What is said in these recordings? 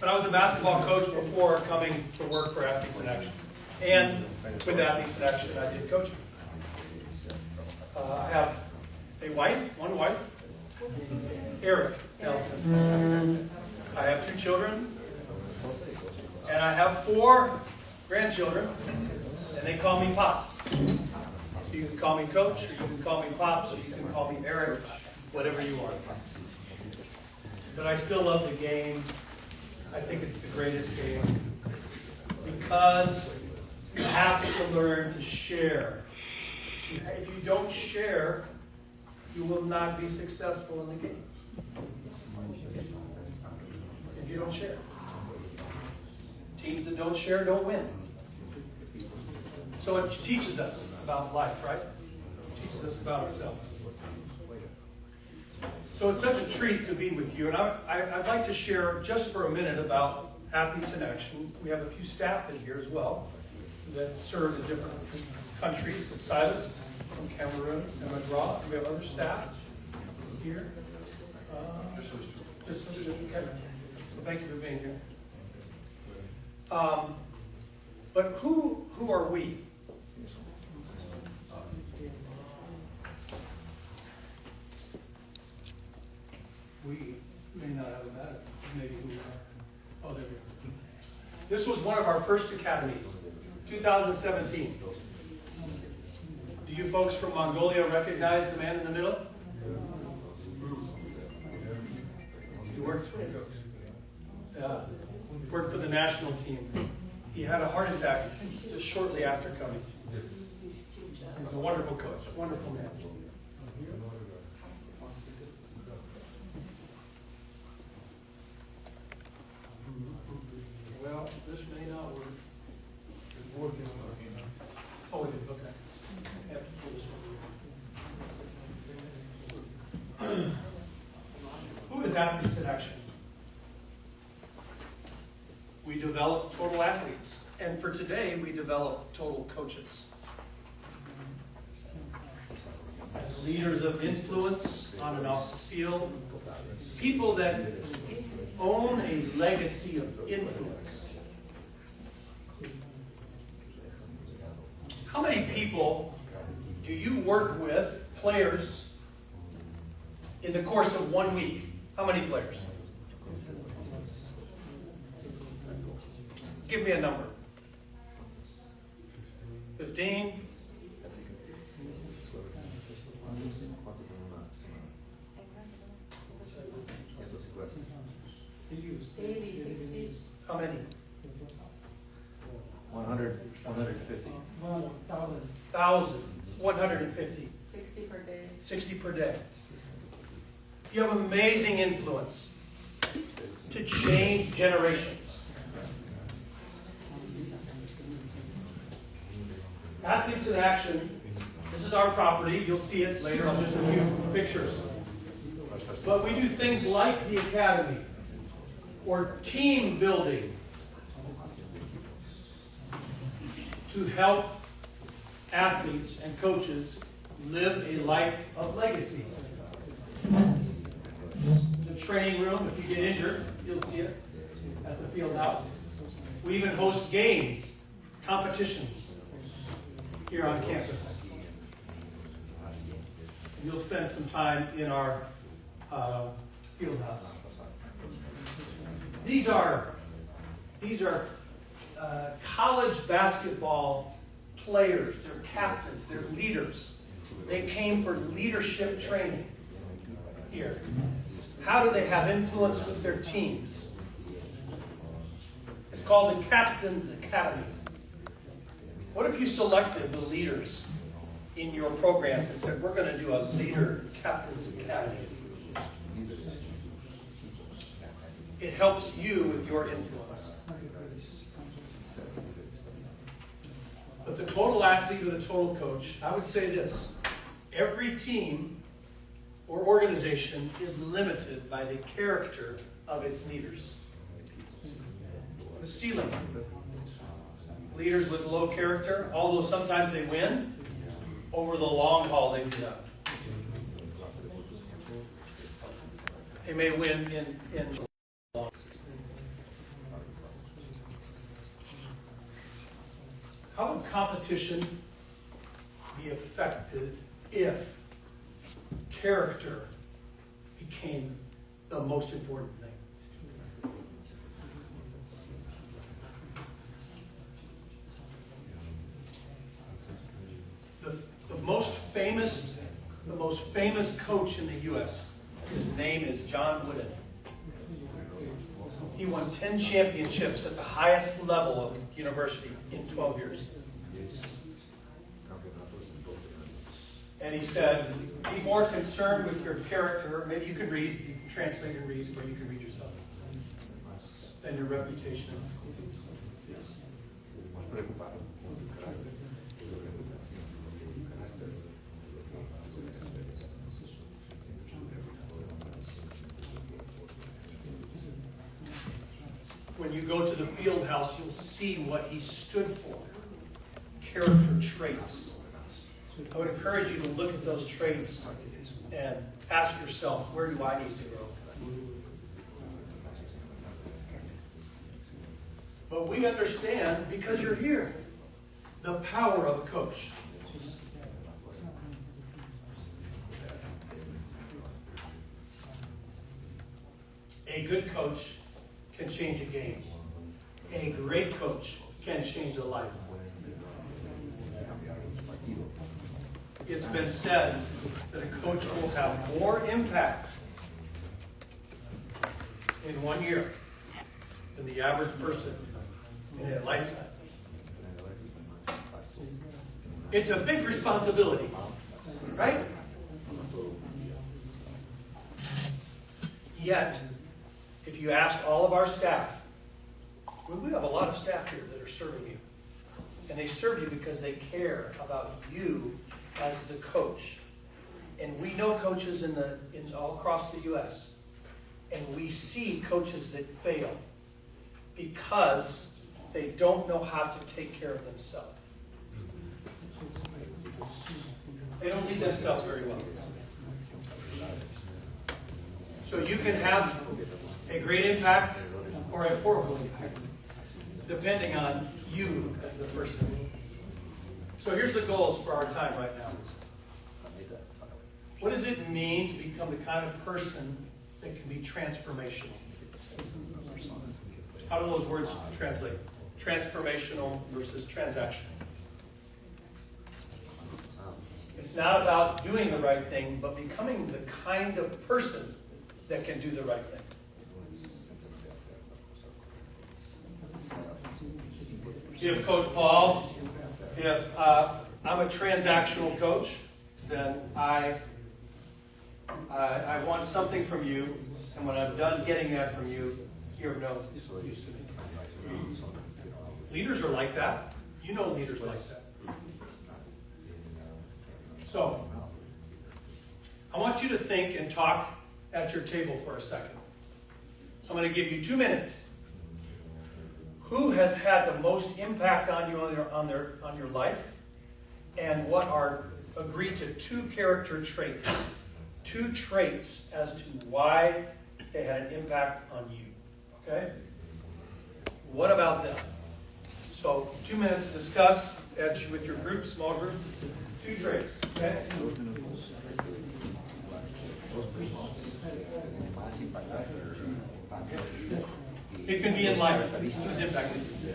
But I was a basketball coach before coming to work for Athletes in Action. And with Athletes in Action, I did coaching. I have one wife, Eric Nelson. I have 2 children, and I have 4 grandchildren, and they call me Pops. You can call me Coach, or you can call me Pops, or you can call me Eric, whatever you want. But I still love the game. I think it's the greatest game because you have to learn to share. If you don't share, you will not be successful in the game. If you don't share. Teams that don't share don't win. So it teaches us about life, right? It teaches us about ourselves. So it's such a treat to be with you. And I'd like to share just for a minute about Athletes in Action. We have a few staff in here as well that serve in different countries. Silas from Cameroon and McGraw. We have other staff here. Just okay. So thank you for being here. But who are we? We may not have a matter. Maybe who we are. Oh, there we go. This was one of our first academies, 2017. Do you folks from Mongolia recognize the man in the middle? He worked for the national team. He had a heart attack just shortly after coming. He's a wonderful coach, wonderful man. Well, this may not work. It's working. Oh, it is, okay. I have to pull this one. Who is Athletes in Action? We develop total athletes. And for today, we develop total coaches. As leaders of influence on and off the field, people that own a legacy of influence. How many people do you work with, players, in the course of 1 week? How many players? Give me a number. 15? How many? 150. 1,000. 150. 60 per day. 60 per day. You have amazing influence to change generations. Athletes in Action, this is our property. You'll see it later on just a few pictures. But we do things like the academy or team building to help athletes and coaches live a life of legacy. The training room, if you get injured, you'll see it at the field house. We even host games, competitions here on campus. You'll spend some time in our field house. These are college basketball players. They're captains. They're leaders. They came for leadership training here. How do they have influence with their teams? It's called the Captain's Academy. What if you selected the leaders in your programs and said, we're going to do a leader Captain's Academy? It helps you with your influence. But the total athlete or the total coach, I would say this. Every team or organization is limited by the character of its leaders. The ceiling. Leaders with low character, although sometimes they win, over the long haul they do not. They may win in How would competition be affected if character became the most important thing? The most famous coach in the U.S., his name is John Wooden. He won 10 championships at the highest level of university in 12 years. And he said, be more concerned with your character. Maybe you could read, you can translate and read, or you can read yourself, than your reputation. When you go to the field house, you'll see what he stood for. Character traits. I would encourage you to look at those traits and ask yourself, where do I need to grow? But we understand, because you're here, the power of a coach. A good coach can change a game. A great coach can change a life. It's been said that a coach will have more impact in 1 year than the average person in a lifetime. It's a big responsibility, right? Yet, if you asked all of our staff, we have a lot of staff here that are serving you. And they serve you because they care about you as the coach. And we know coaches in all across the U.S. And we see coaches that fail because they don't know how to take care of themselves. They don't lead themselves very well. So you can have a great impact or a horrible impact, depending on you as the person. So here's the goals for our time right now. What does it mean to become the kind of person that can be transformational? How do those words translate? Transformational versus transactional. It's not about doing the right thing, but becoming the kind of person that can do the right thing. If Coach Paul, if I'm a transactional coach, then I want something from you, and when I'm done getting that from you, you're of no use to me. Leaders are like that. You know leaders like that. So, I want you to think and talk at your table for a second. I'm going to give you 2 minutes. Who has had the most impact on you on your life? And what are, agree to 2 character traits. 2 traits as to why they had an impact on you. Okay? What about them? So 2 minutes, discuss with your group, small group, 2 traits. Okay? It can be in life. Who's impacted you?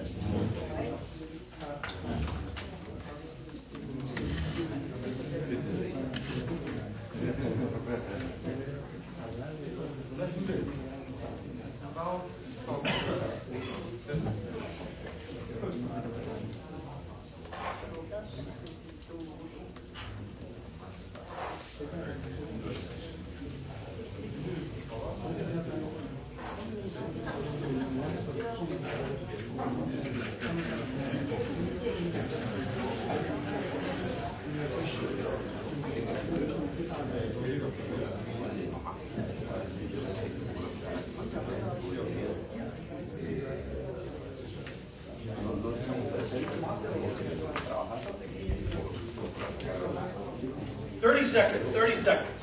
30 seconds, 30 seconds.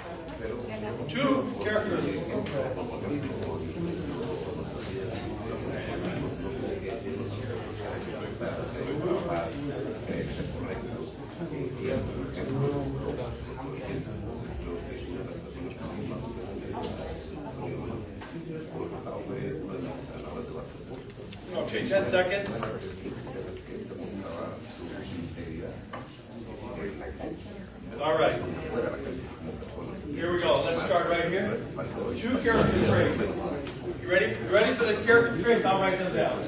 2 characteristics. Okay, 10 seconds. All right. Here we go. Let's start right here. 2 character traits. You ready? You ready for the character traits? I'll write them down.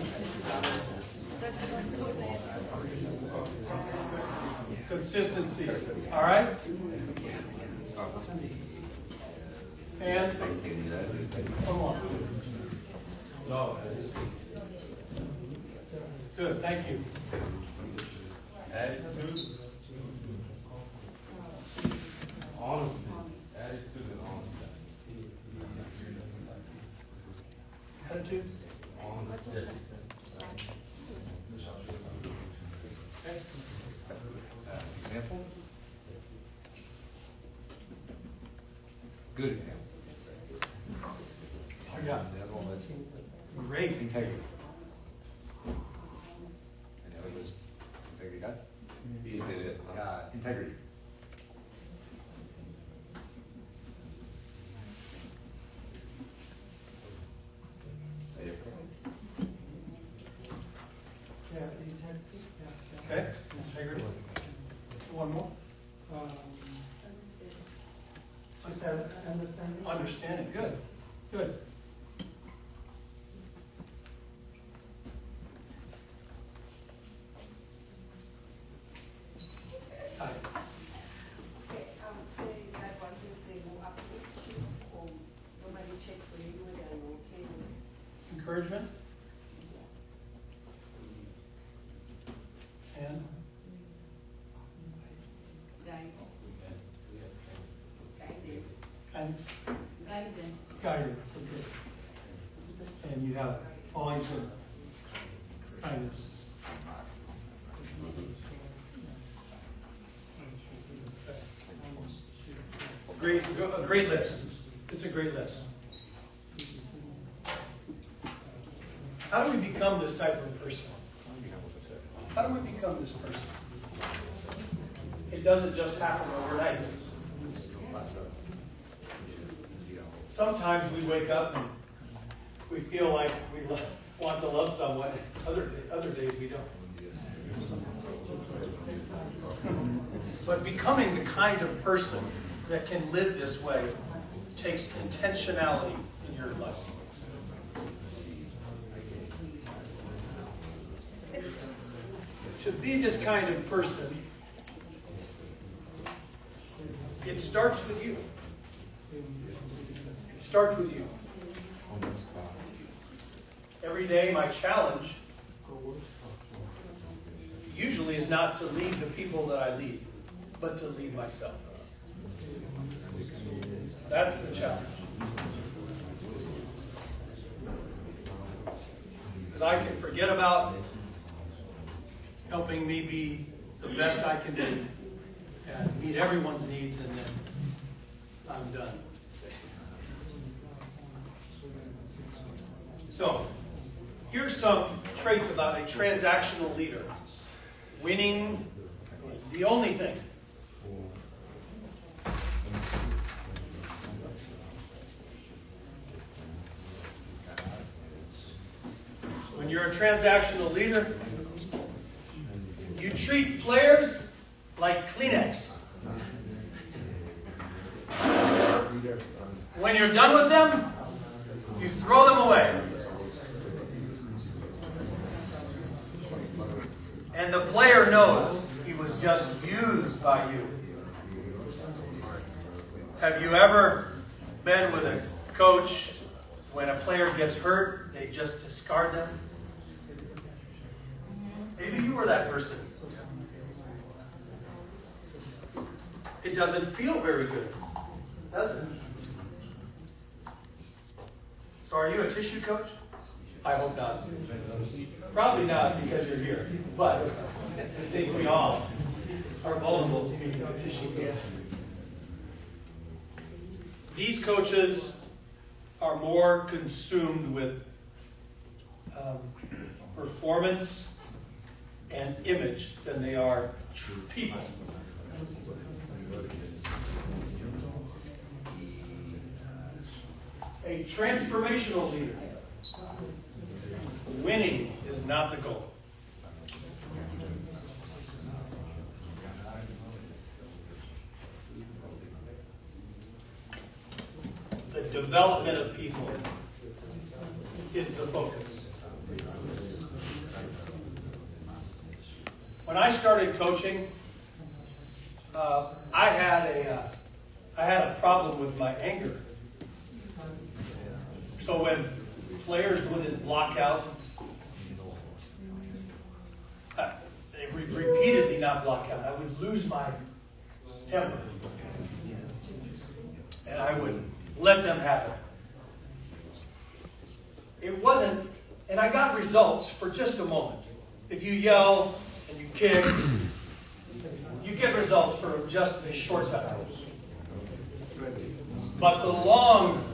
Consistency. All right? And one more. Good, thank you. Attitude. Honesty. Attitude and honesty. Attitude. Honesty. Okay. Example? Good example. Oh, yeah. The other one was Great. integrity. And the other was integrity, God? Integrity. Okay. Integrity. One more. Understanding. Understanding. Good. Good. Hi. Okay, I would say that one can say who uplifts you, or nobody checks on you whether you're okay with it. Encouragement. And Guidance. kindness. Guidance. Guidance. Okay. And you have all you said. Kindness. A great list. It's a great list. How do we become this type of person? How do we become this person? It doesn't just happen overnight. Sometimes we wake up and we feel like we want to love someone. Other days we don't. But becoming the kind of person that can live this way takes intentionality in your life. To be this kind of person, it starts with you. It starts with you. Every day, my challenge usually is not to lead the people that I lead, but to lead myself. That's the challenge. Because I can forget about helping me be the best I can be and meet everyone's needs, and then I'm done. So, here's some traits about a transactional leader. Winning is the only thing. When you're a transactional leader, you treat players like Kleenex. When you're done with them, you throw them away. And the player knows he was just used by you. Have you ever been with a coach when a player gets hurt, they just discard them? Maybe you were that person. It doesn't feel very good, does it? So are you a tissue coach? I hope not. Probably not, because you're here. But I think we all are vulnerable to being a tissue coach. These coaches are more consumed with performance and image than they are people. A transformational leader. Winning is not the goal. The development of people is the focus. When I started coaching, I had a problem with my anger. So when players wouldn't block out, they would repeatedly not block out, I would lose my temper. And I would let them have it. It wasn't, and I got results for just a moment. If you yell and you kick, you get results for just a short time. But the long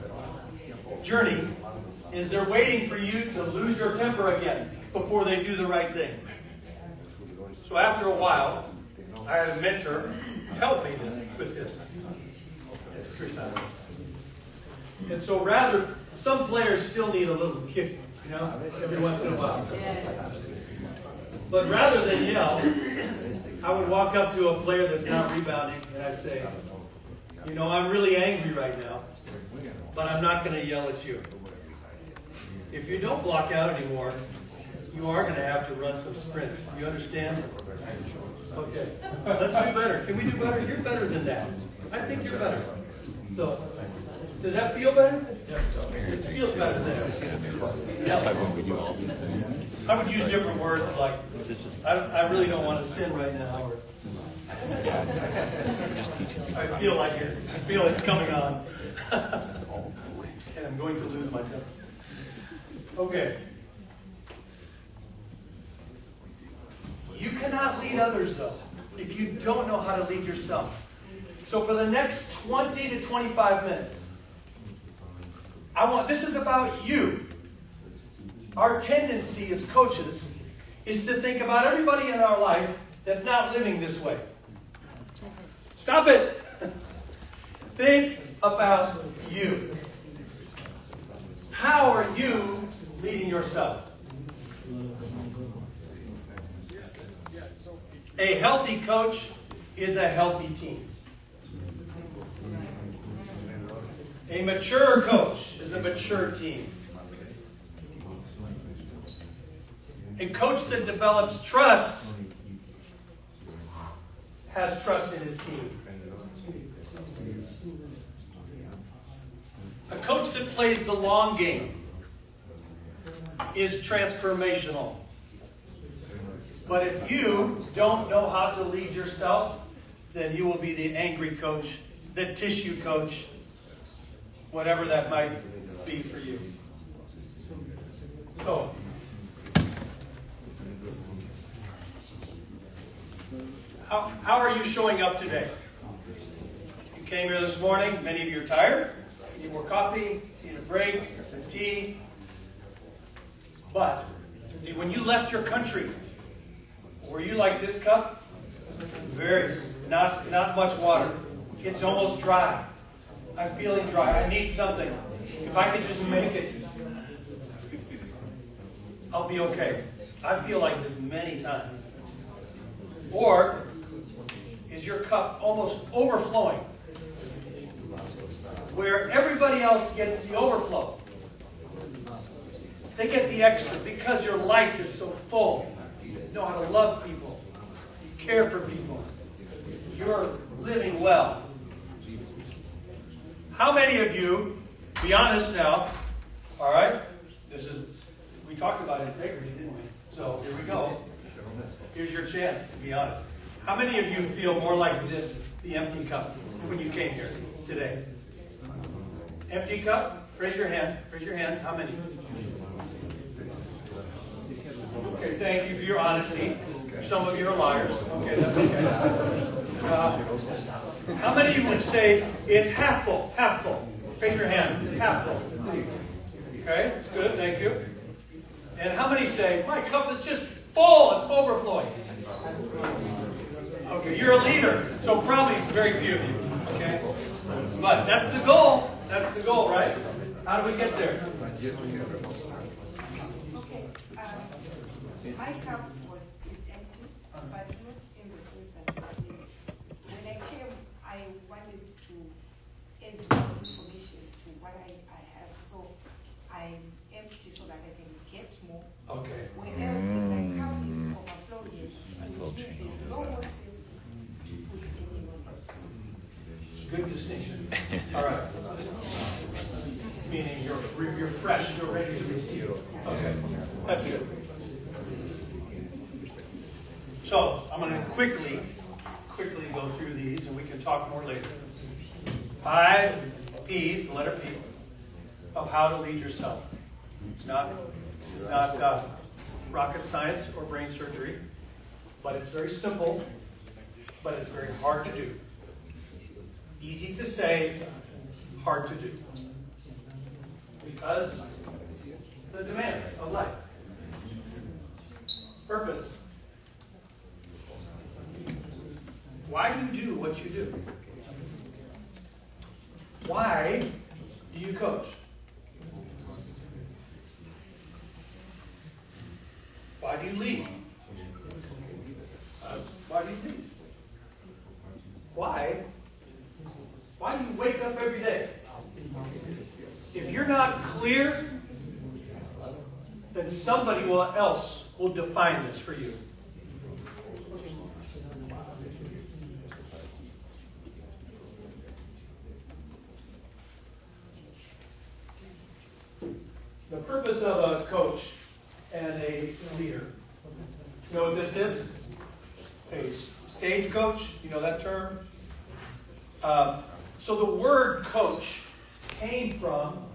journey is they're waiting for you to lose your temper again before they do the right thing. So after a while, I had a mentor who helped me with this. It's Chris Allen. And so rather, some players still need a little kick, every once in a while. But rather than yell, I would walk up to a player that's not rebounding and I'd say, I'm really angry right now, but I'm not going to yell at you. If you don't block out anymore, you are going to have to run some sprints. You understand? Okay. Let's do better. Can we do better? You're better than that. I think you're better. So, does that feel better? It feels better than that. Yeah. I would use different words like, I really don't want to sin right now. Or, I feel like it. I feel it's coming on. And I'm going to lose my temper. Okay. You cannot lead others, though, if you don't know how to lead yourself. So for the next 20 to 25 minutes, this is about you. Our tendency as coaches is to think about everybody in our life that's not living this way. Stop it. Think about you. How are you leading yourself? A healthy coach is a healthy team. A mature coach is a mature team. A coach that develops trust has trust in his team. A coach that plays the long game is transformational. But if you don't know how to lead yourself, then you will be the angry coach, the tissue coach, whatever that might be for you. So, how are you showing up today? You came here this morning, many of you are tired, need more coffee, need a break, some tea. But when you left your country, were you like this cup? Not much water. It's almost dry. I'm feeling dry. I need something. If I could just make it, I'll be okay. I feel like this many times. Or is your cup almost overflowing, where everybody else gets the overflow? They get the extra because your life is so full. You know how to love people. You care for people. You're living well. How many of you, be honest now, all right? We talked about integrity, didn't we? So here we go. Here's your chance to be honest. How many of you feel more like this, the empty cup, when you came here today? Empty cup? Raise your hand. Raise your hand. How many? Okay, thank you for your honesty. Some of you are liars. Okay, that's okay. How many of you would say it's half full? Half full. Raise your hand. Half full. Okay, that's good. Thank you. And how many say, my cup is just Full, it's overflowing. Okay, you're a leader, so probably very few of you, okay? But that's the goal. That's the goal, right? How do we get there? Okay, my cup is empty, but not in the sense that it's empty. When I came, I wanted to add more information to what I have, so I'm empty so that I can get more. Okay. Whereas if my cup is overflowing, it means there's no more space to put any more. Good distinction. All right. Meaning you're fresh, you're ready to receive. Okay, that's good. So I'm going to quickly go through these, and we can talk more later. 5 P's, the letter P, of how to lead yourself. This is not rocket science or brain surgery, but it's very simple, but it's very hard to do. Easy to say, hard to do. Because the demands of life. Purpose. Why do you do what you do? Why do you coach? Why do you lead? Why do you lead? Why do you wake up every day? If you're not clear, then somebody else will define this for you. The purpose of a coach and a leader. You know what this is? A stagecoach. You know that term? So the word coach came from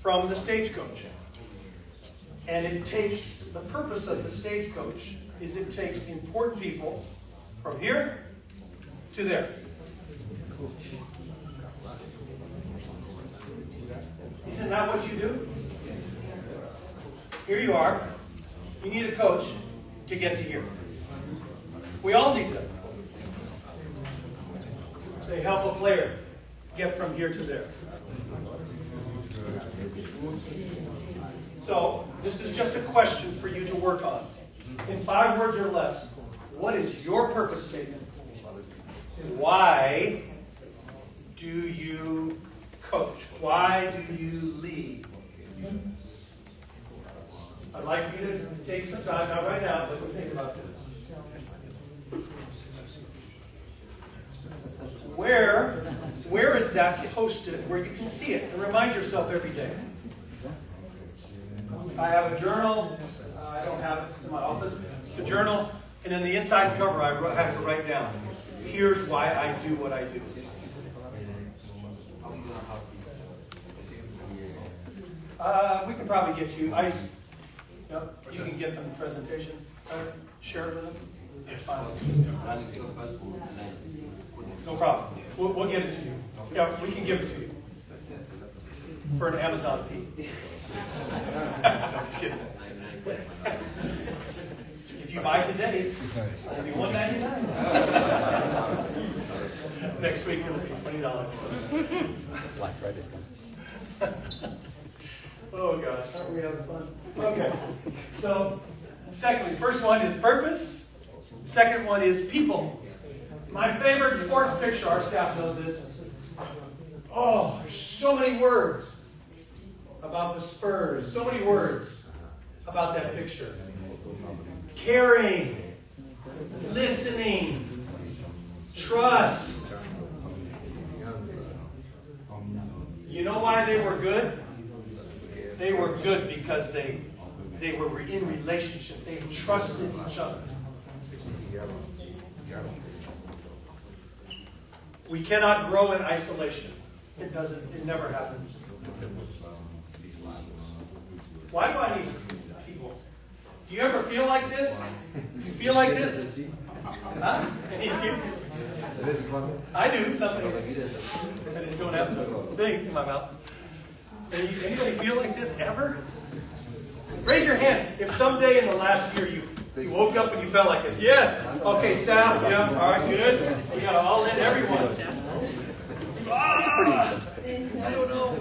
the stagecoach. And the purpose of the stagecoach is it takes important people from here to there. Isn't that what you do? Here you are. You need a coach to get to here. We all need them. They help a player get from here to there. So, this is just a question for you to work on. In 5 words or less, what is your purpose statement? Why do you coach? Why do you lead? I'd like you to take some time, not right now, but to think about this. Where is that posted where you can see it and remind yourself every day? I have a journal. I don't have it. It's in my office. It's a journal. And in the inside cover, I have to write down, here's why I do what I do. We can probably get you ice. Yep, you can get them in presentation. Share it with them. It's fine. No problem. We'll get it to you. Yeah, we can give it to you for an Amazon fee. I'm just kidding. If you buy today, it's going to be $1.99. Next week it'll be $20. Black Friday's coming. Oh gosh, aren't we having fun? Okay. So, secondly, first one is purpose. Second one is people. My favorite sports picture, our staff knows this. Oh, there's so many words about the Spurs. So many words about that picture. Caring, listening, trust. You know why they were good? They were good because they were in relationship. They trusted each other. We cannot grow in isolation. It never happens. Why do I need people? Do you ever feel like this? You feel like this? Huh? Any of you? I do something. I just don't have the thing in my mouth. Anybody feel like this ever? Raise your hand if someday in the last year you woke up and you felt like it. Yes. Okay, staff. Yeah. All right. Good. We got to all in everyone. I don't know.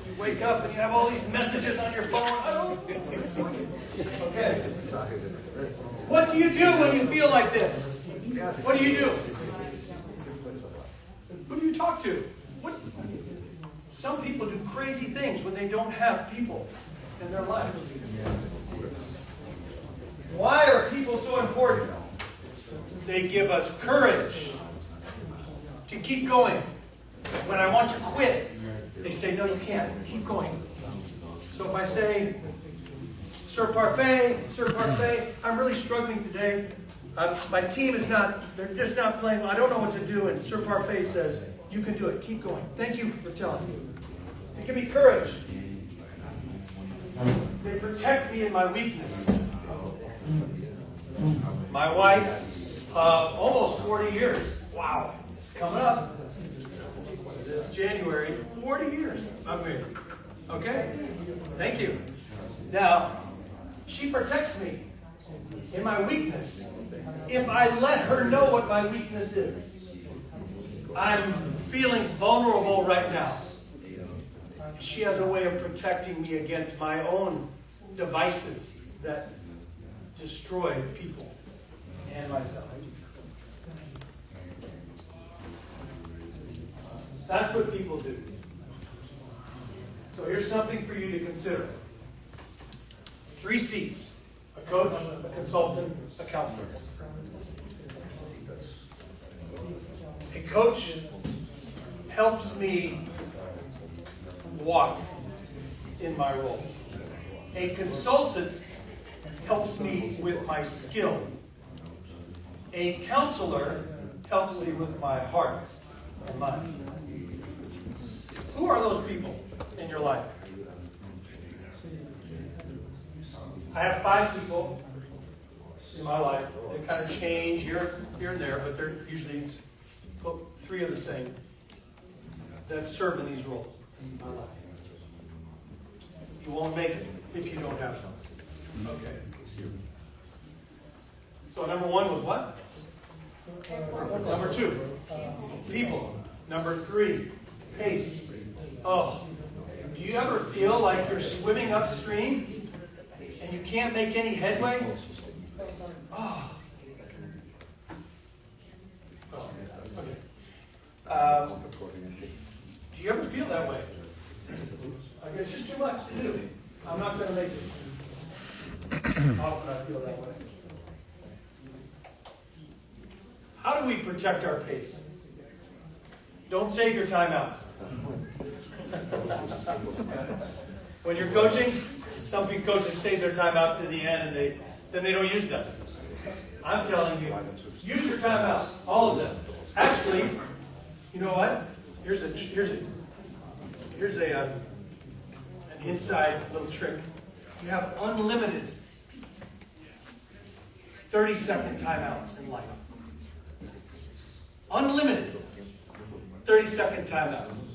You wake up and you have all these messages on your phone. I don't. Okay. What do you do when you feel like this? What do you do? Who do you talk to? What? Some people do crazy things when they don't have people in their life. Why are people so important? They give us courage to keep going. When I want to quit, they say, no, you can't. Keep going. So if I say, Sir Parfait, I'm really struggling today. My team is they're just not playing well. I don't know what to do. And Sir Parfait says, you can do it. Keep going. Thank you for telling me. They give me courage. They protect me in my weakness. My wife, almost 40 years. Wow. It's coming up. This January, 40 years I'm married. Okay? Thank you. Now, she protects me in my weakness. If I let her know what my weakness is, I'm feeling vulnerable right now. She has a way of protecting me against my own devices that destroy people and myself. That's what people do. So here's something for you to consider. 3 C's. A coach, a consultant, a counselor. A coach helps me walk in my role. A consultant helps me with my skill. A counselor helps me with my heart and mind. Who are those people in your life? I have 5 people in my life. They kind of change here and there, but they're usually 3 of the same that serve in these roles in my life. You won't make it if you don't have them. Okay. So number 1 was what? Number 2, people. Number 3, pace. Oh, do you ever feel like you're swimming upstream and you can't make any headway? Oh. Do you ever feel that way? Like it's just too much to do. I'm not going to make it. Often I feel that way. How do we protect our pace? Don't save your timeouts. When you're coaching, some coaches save their timeouts to the end and then they don't use them. I'm telling you, use your timeouts, all of them. Actually, you know what? Here's an inside little trick. You have unlimited 30-second timeouts in life. Unlimited 30-second timeouts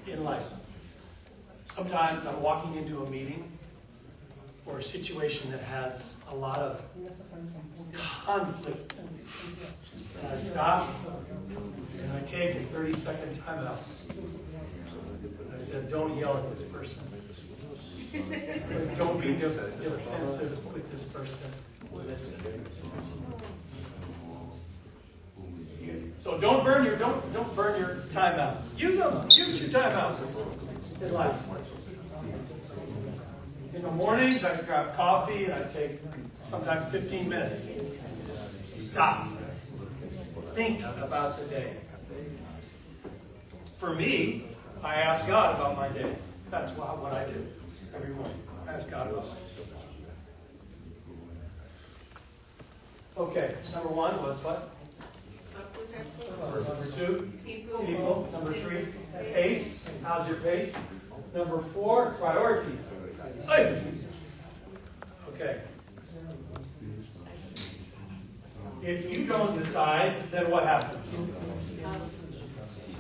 in life. Sometimes I'm walking into a meeting or a situation that has a lot of conflict. And I stop and I take a 30-second timeout. I said, don't yell at this person. Don't be defensive with this person. Listen. So don't burn your timeouts. Use them. Use your timeouts in life. In the mornings, I grab coffee and I take sometimes 15 minutes. Stop. Think about the day. For me, I ask God about my day. That's what I do every morning. I ask God about my day. Okay, number 1 was what? Number 2, people. Number 3, pace. How's your pace? Number 4, priorities. Hey. Okay. If you don't decide, then what happens?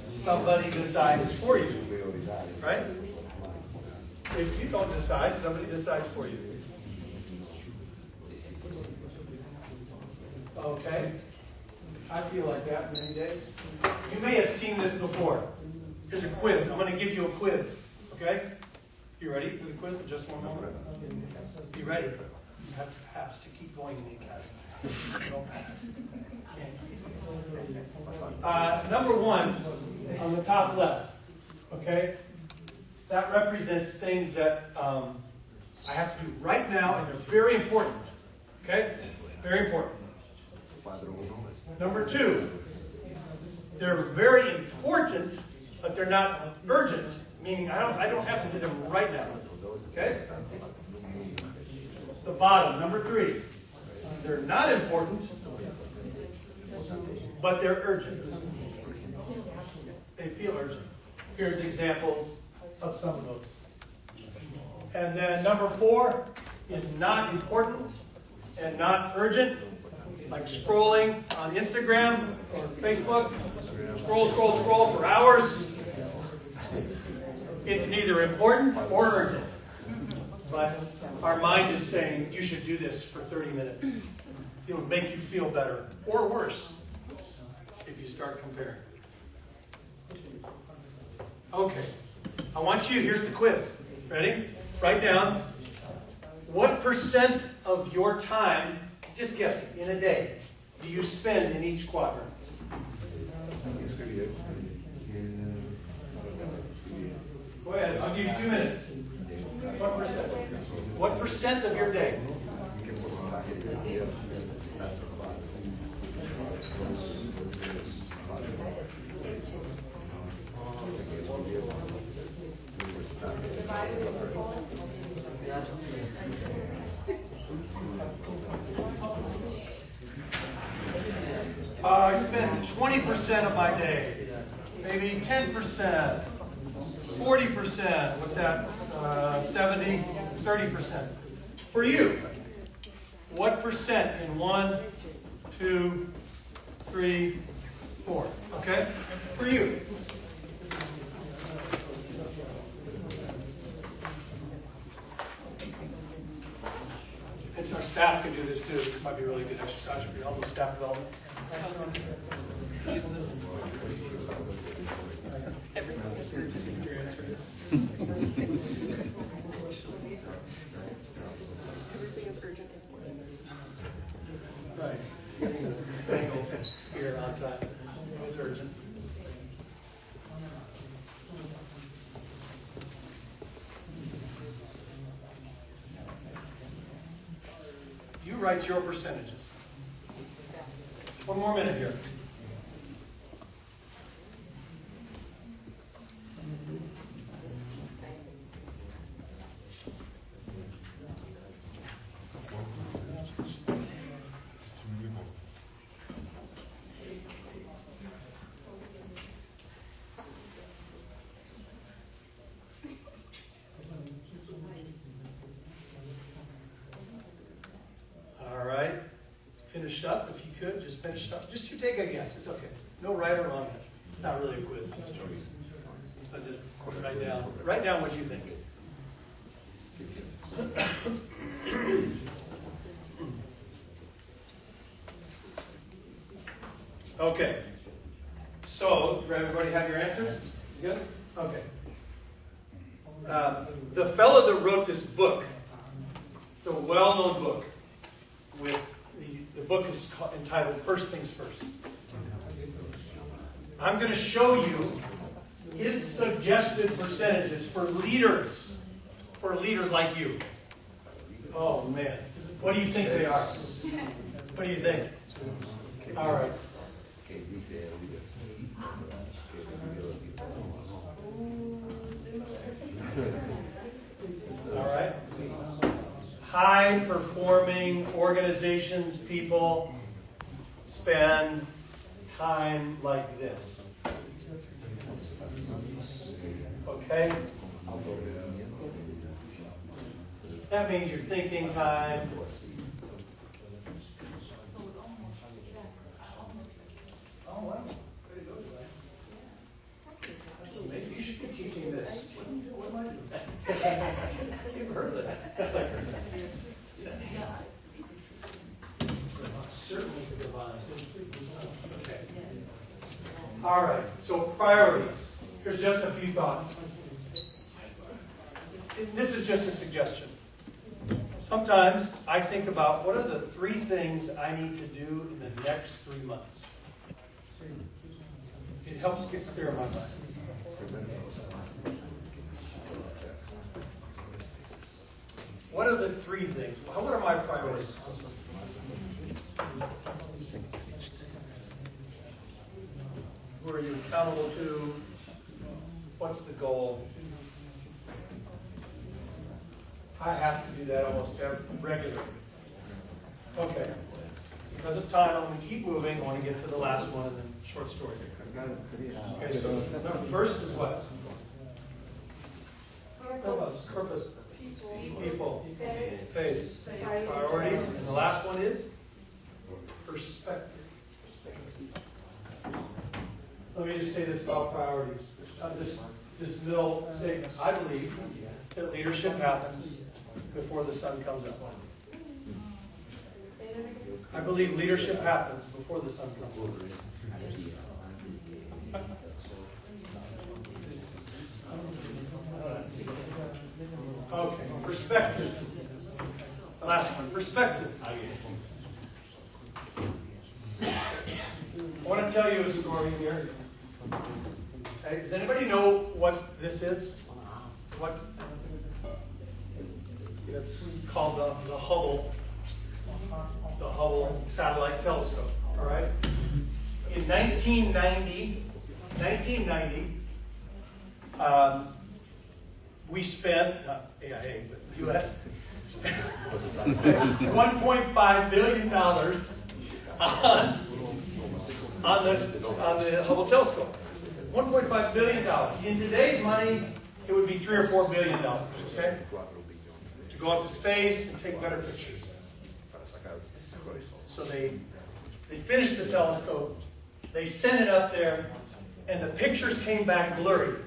Somebody decides for you, right? If you don't decide, somebody decides for you. Okay? I feel like that many days. You may have seen this before. Here's a quiz. I'm going to give you a quiz. Okay? You ready for the quiz in just one moment? You ready? You have to pass to keep going in the academy. Don't pass. Number one, on the top left, okay? That represents things that I have to do right now, and they're very important. Okay? Very important. Number two, they're very important, but they're not urgent, meaning I don't have to do them right now. Okay? The bottom, number three, they're not important, but they're urgent. They feel urgent. Here's examples of some of those. And then number four is not important and not urgent, like scrolling on Instagram or Facebook. Scroll for hours. It's neither important or urgent. But our mind is saying you should do this for 30 minutes. It'll make you feel better or worse if you start comparing. Okay. I want you, here's the quiz. Ready? Write down what percent of your time, just guessing, in a day, do you spend in each quadrant? Go ahead, I'll give you 2 minutes. What percent? What percent of your day? I spend 20% of my day, maybe 10%, 40%, what's that, 70, 30%. For you, what percent in 1, 2, 3, 4, okay? For you. And our staff can do this too. This might be a really good exercise for you, all those staff development. Everything is urgent. Right. Bengals here on time. It's urgent. You write your percentages. One more minute here. All right. Finish up if you could. Just finish up. Just you take a guess. It's okay. No right or wrong answer. It's not really a quiz. So just write down what you think. Okay. So, do everybody have your answers? You good? Okay. The fellow that wrote this book, it's a well-known book, with the book is entitled First Things First. I'm going to show you his suggested percentages for leaders like you. Oh man, what do you think they are? What do you think? All right. All right. High-performing organizations, people spend time like this. Okay? That means your thinking time, All right, so priorities. Here's just a few thoughts. This is just a suggestion. Sometimes I think about what are the 3 things I need to do in the next 3 months. It helps get clear in my mind. What are the 3 things? What are my priorities? Who are you accountable to? What's the goal? I have to do that almost regularly. Okay. Because of time, I'm going to keep moving. I want to get to the last one and then short story. Okay, so the first is what? Purpose. People. Faith. Priorities. And the last one is perspective. Let me just say this about priorities. This middle statement. I believe that leadership happens before the sun comes up. I believe leadership happens before the sun comes up. Okay, perspective. The last one, perspective. I want to tell you a story here. Okay, does anybody know what this is? What? It's called the Hubble satellite telescope. All right. In 1990, we spent, not AIA, but the U.S. spent $1.5 billion on the Hubble telescope. $1.5 billion. In today's money, it would be $3 or $4 billion. Okay, to go up to space and take better pictures. So they finished the telescope. They sent it up there, and the pictures came back blurry.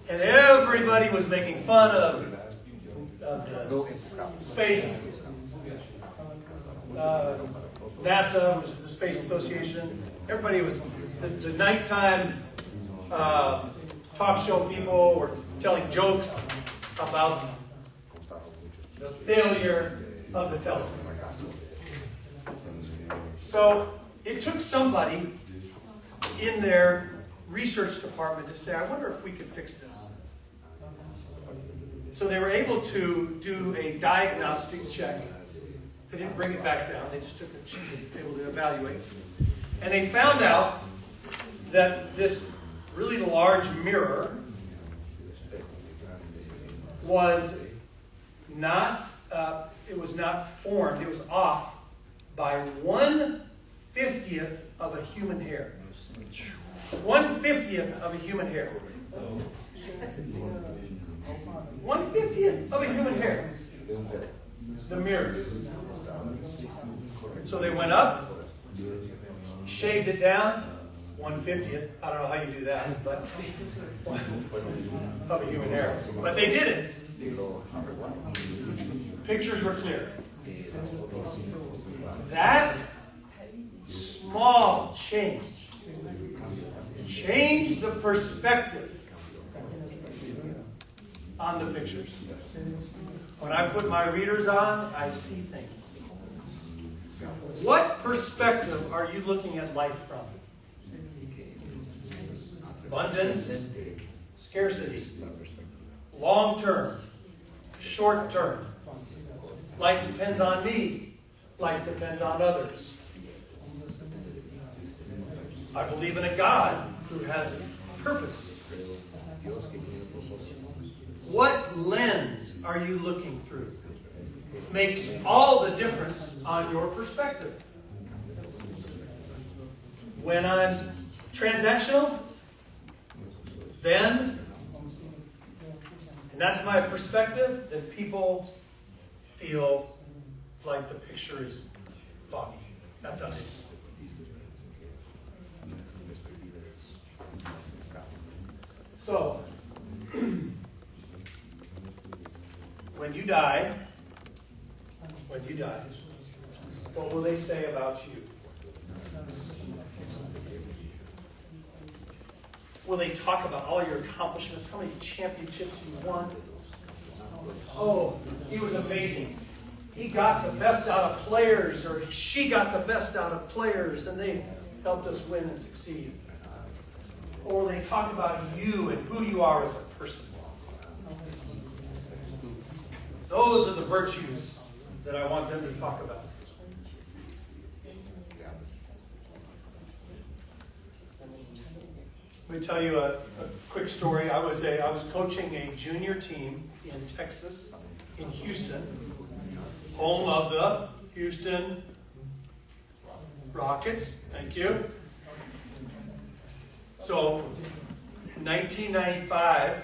And everybody was making fun of the space, NASA, which is the Space Association. Everybody was, the nighttime talk show people were telling jokes about the failure of the telescope. So it took somebody in their research department to say, I wonder if we could fix this. So they were able to do a diagnostic check. They didn't bring it back down. They just took a check and were able to evaluate. And they found out that this really large mirror was not, formed, it was off by 1/50th of a human hair. 1/50th of a human hair. 1/50th of a human hair. The mirror. So they went up, shaved it down, 1/50th. I don't know how you do that, but of a human hair. But they did it. Pictures were clear. That small change changed the perspective on the pictures. When I put my readers on, I see things. What perspective are you looking at life from? Abundance, scarcity, long term, short term. Life depends on me. Life depends on others. I believe in a God who has a purpose. What lens are you looking through? Makes all the difference on your perspective. When I'm transactional, then, and that's my perspective, then people feel like the picture is foggy. That's how it is. So, when you die, what will they say about you? Will they talk about all your accomplishments, how many championships you won? Oh, he was amazing. He got the best out of players, or she got the best out of players, and they helped us win and succeed. Or they talk about you and who you are as a person. Those are the virtues that I want them to talk about. Let me tell you a quick story. I was coaching a junior team in Texas, in Houston, home of the Houston Rockets. Thank you. So, in 1995,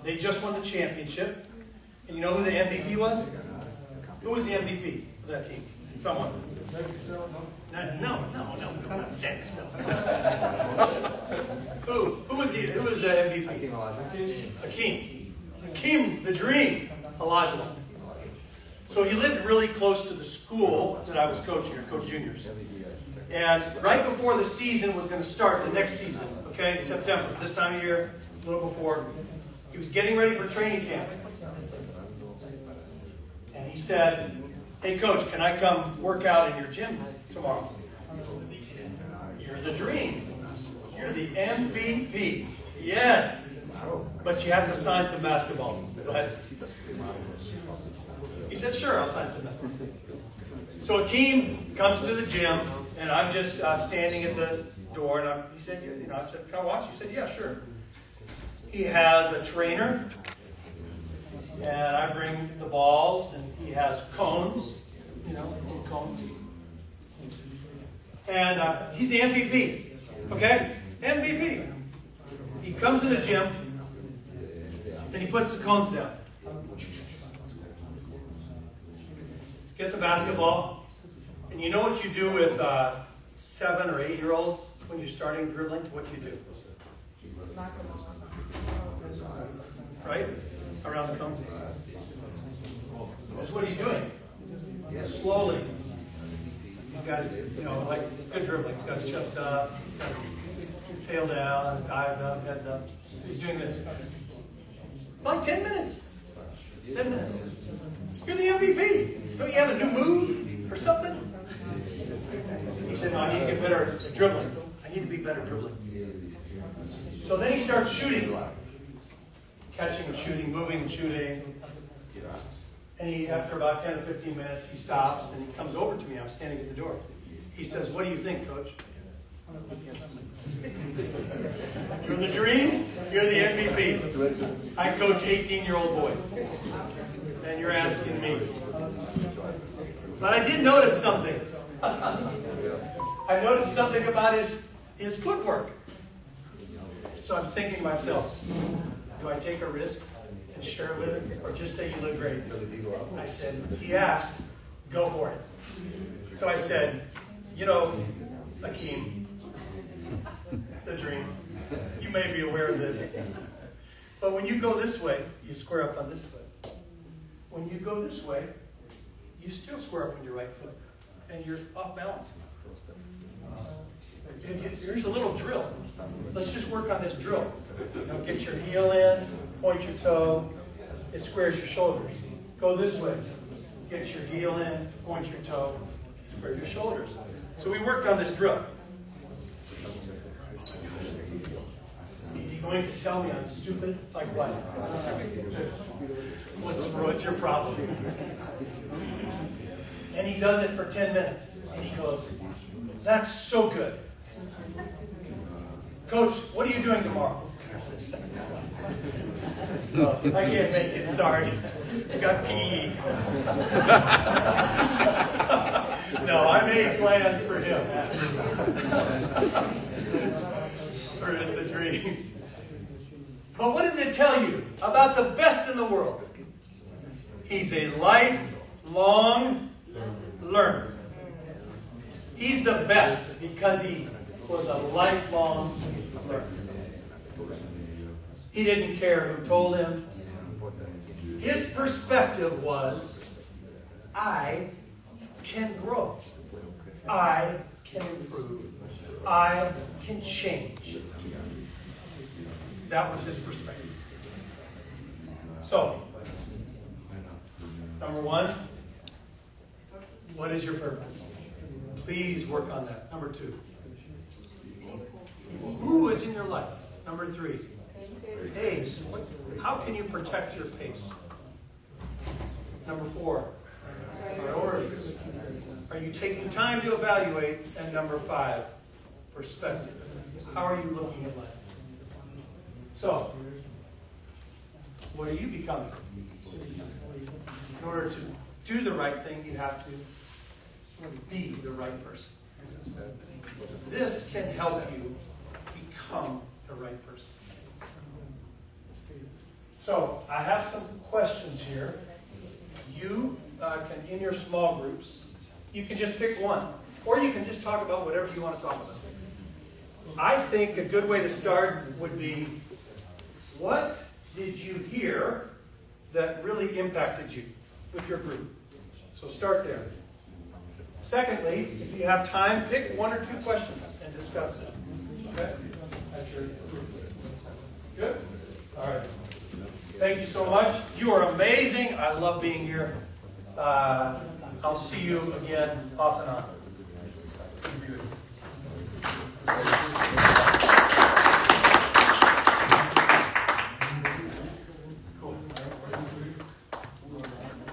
they just won the championship. And you know who the MVP was? Who was the MVP of that team? Someone. No, not Samson. Who was the MVP? Hakeem, the Dream, Olajuwon. So he lived really close to the school that I was coaching, or Coach Juniors. And right before the season was going to start, the next season, okay, September, this time of year, a little before, he was getting ready for training camp. And he said, "Hey, Coach, can I come work out in your gym tomorrow?" You're the Dream. You're the MVP. Yes. But you have to sign some basketballs. He said, "Sure, I'll sign some basketballs." So Hakeem comes to the gym, and I'm just standing at the door, and he said, I said, "Can I watch?" He said, "Yeah, sure." He has a trainer, and I bring the balls, and he has cones, cones. And he's the MVP, okay? MVP. He comes to the gym, and he puts the cones down. Gets a basketball, and you know what you do with 7 or 8 year olds when you're starting dribbling? What do you do? Right? Around the cones. That's what he's doing. Slowly. He's got his, like good dribbling. He's got his chest up, he's got his tail down, his eyes up, heads up. He's doing this. Like 10 minutes. 10 minutes. You're the MVP. Don't you have a new move or something? He said, "No, I need to get better at dribbling. I need to be better at dribbling." So then he starts shooting. Catching and shooting, moving and shooting. And after about 10 or 15 minutes, he stops and he comes over to me. I'm standing at the door. He says, "What do you think, Coach?" You're the Dream. You're the MVP. I coach 18-year-old boys. And you're asking me. But I did notice something. I noticed something about his footwork. So I'm thinking to myself, do I take a risk and share it with him, or just say you look great? I said, he asked, go for it. So I said, Hakeem, the Dream, you may be aware of this, but when you go this way, you square up on this foot. When you go this way, you still square up on your right foot, and you're off balance. Here's a little drill. Let's just work on this drill. Get your heel in, point your toe, it squares your shoulders. Go this way. Get your heel in, point your toe, square your shoulders. So we worked on this drill. Is he going to tell me I'm stupid? Like what? What's your problem? And he does it for 10 minutes. And he goes, "That's so good. Coach, what are you doing tomorrow?" Oh, I can't make it, sorry. I got PE. No, I made plans for him. For the Dream. But what did it tell you about the best in the world? He's a lifelong learner. He's the best because he was a lifelong learner. He didn't care who told him. His perspective was, I can grow. I can improve. I can change. That was his perspective. So, number one, what is your purpose? Please work on that. Number two, who is in your life? Number three, pace. How can you protect your pace? Number four, priorities. Are you taking time to evaluate? And number five, perspective. How are you looking at life? So, what are you becoming? In order to do the right thing, you have to be the right person. This can help you become the right person. So, I have some questions here. You can, in your small groups, you can just pick one. Or you can just talk about whatever you want to talk about. I think a good way to start would be, what did you hear that really impacted you with your group? So start there. Secondly, if you have time, pick one or two questions and discuss them. Okay? At your group. Good? All right. Thank you so much. You are amazing. I love being here. I'll see you again off and on.